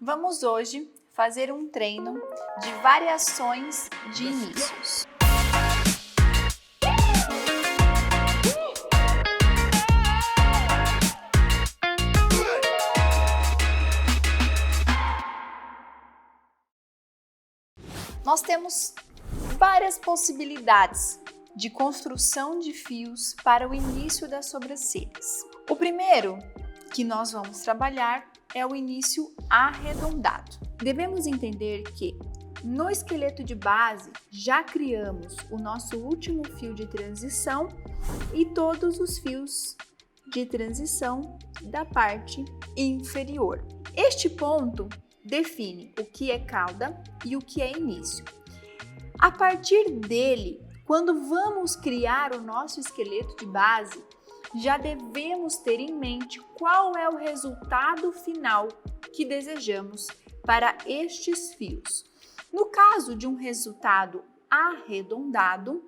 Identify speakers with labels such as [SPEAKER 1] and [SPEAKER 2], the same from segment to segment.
[SPEAKER 1] Vamos hoje fazer um treino de variações de inícios. Nós temos várias possibilidades de construção de fios para o início das sobrancelhas. O primeiro que nós vamos trabalhar é o início arredondado. Devemos entender que no esqueleto de base já criamos o nosso último fio de transição e todos os fios de transição da parte inferior. Este ponto define o que é cauda e o que é início. A partir dele, quando vamos criar o nosso esqueleto de base, já devemos ter em mente qual é o resultado final que desejamos para estes fios. No caso de um resultado arredondado,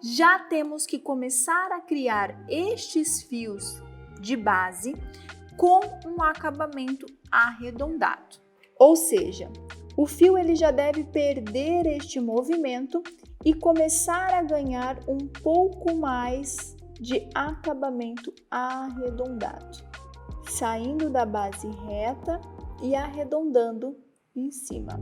[SPEAKER 1] já temos que começar a criar estes fios de base com um acabamento arredondado. Ou seja, o fio ele já deve perder este movimento e começar a ganhar um pouco mais de acabamento arredondado, saindo da base reta e arredondando em cima.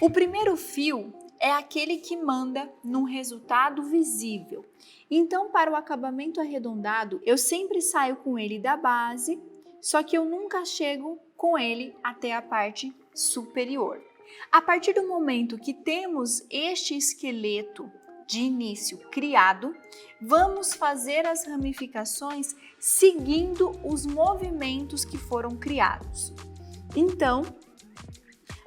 [SPEAKER 1] O primeiro fio é aquele que manda num resultado visível. Então, para o acabamento arredondado, eu sempre saio com ele da base, só que eu nunca chego com ele até a parte superior. A partir do momento que temos este esqueleto de início criado, vamos fazer as ramificações seguindo os movimentos que foram criados. Então,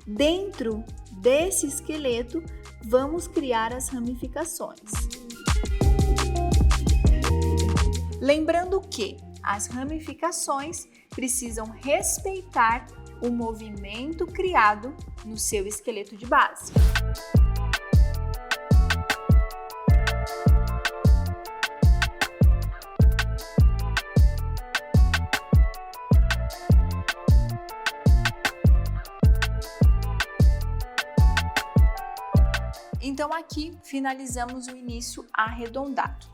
[SPEAKER 1] dentro desse esqueleto, vamos criar as ramificações. Lembrando que as ramificações precisam respeitar o movimento criado no seu esqueleto de base. Então aqui finalizamos o início arredondado.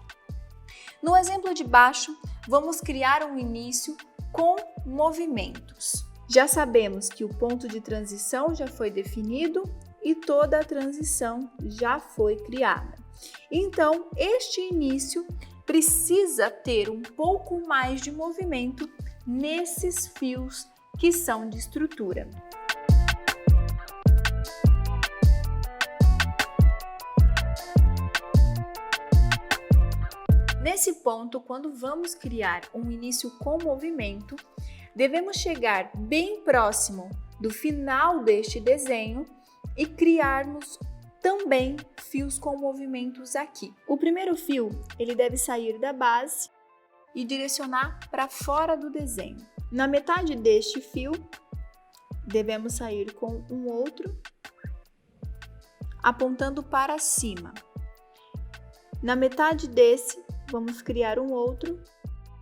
[SPEAKER 1] No exemplo de baixo, vamos criar um início com movimentos. Já sabemos que o ponto de transição já foi definido e toda a transição já foi criada. Então, este início precisa ter um pouco mais de movimento nesses fios que são de estrutura. Nesse ponto, quando vamos criar um início com movimento, devemos chegar bem próximo do final deste desenho e criarmos também fios com movimentos aqui. O primeiro fio, ele deve sair da base e direcionar para fora do desenho. Na metade deste fio, devemos sair com um outro, apontando para cima. Na metade desse, vamos criar um outro,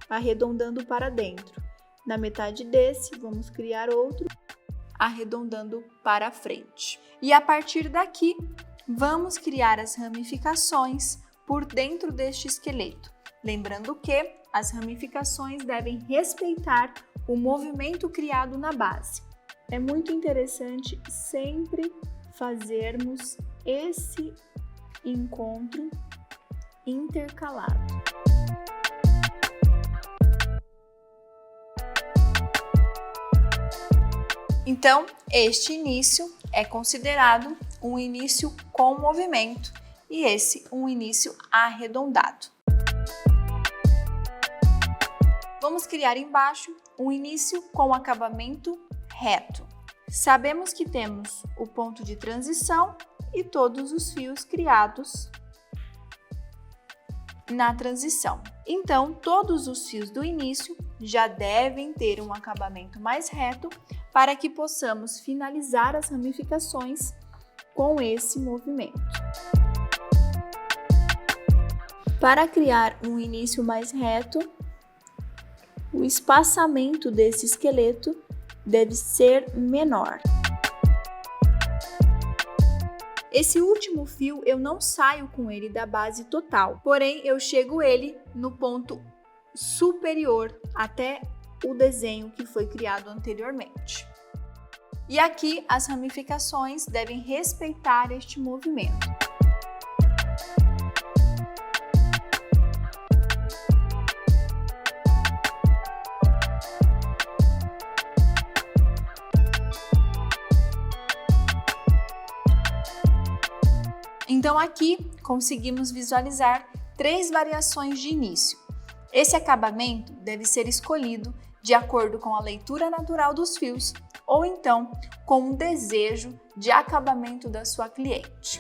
[SPEAKER 1] arredondando para dentro. Na metade desse, vamos criar outro, arredondando para frente. E a partir daqui, vamos criar as ramificações por dentro deste esqueleto. Lembrando que as ramificações devem respeitar o movimento criado na base. É muito interessante sempre fazermos esse encontro intercalado. Então, este início é considerado um início com movimento e esse um início arredondado. Vamos criar embaixo um início com acabamento reto. Sabemos que temos o ponto de transição e todos os fios criados na transição. Então, todos os fios do início já devem ter um acabamento mais reto para que possamos finalizar as ramificações com esse movimento. Para criar um início mais reto, o espaçamento desse esqueleto deve ser menor. Esse último fio eu não saio com ele da base total, porém eu chego ele no ponto superior até o desenho que foi criado anteriormente. E aqui as ramificações devem respeitar este movimento. Então aqui conseguimos visualizar 3 variações de início. Esse acabamento deve ser escolhido de acordo com a leitura natural dos fios ou então com um desejo de acabamento da sua cliente.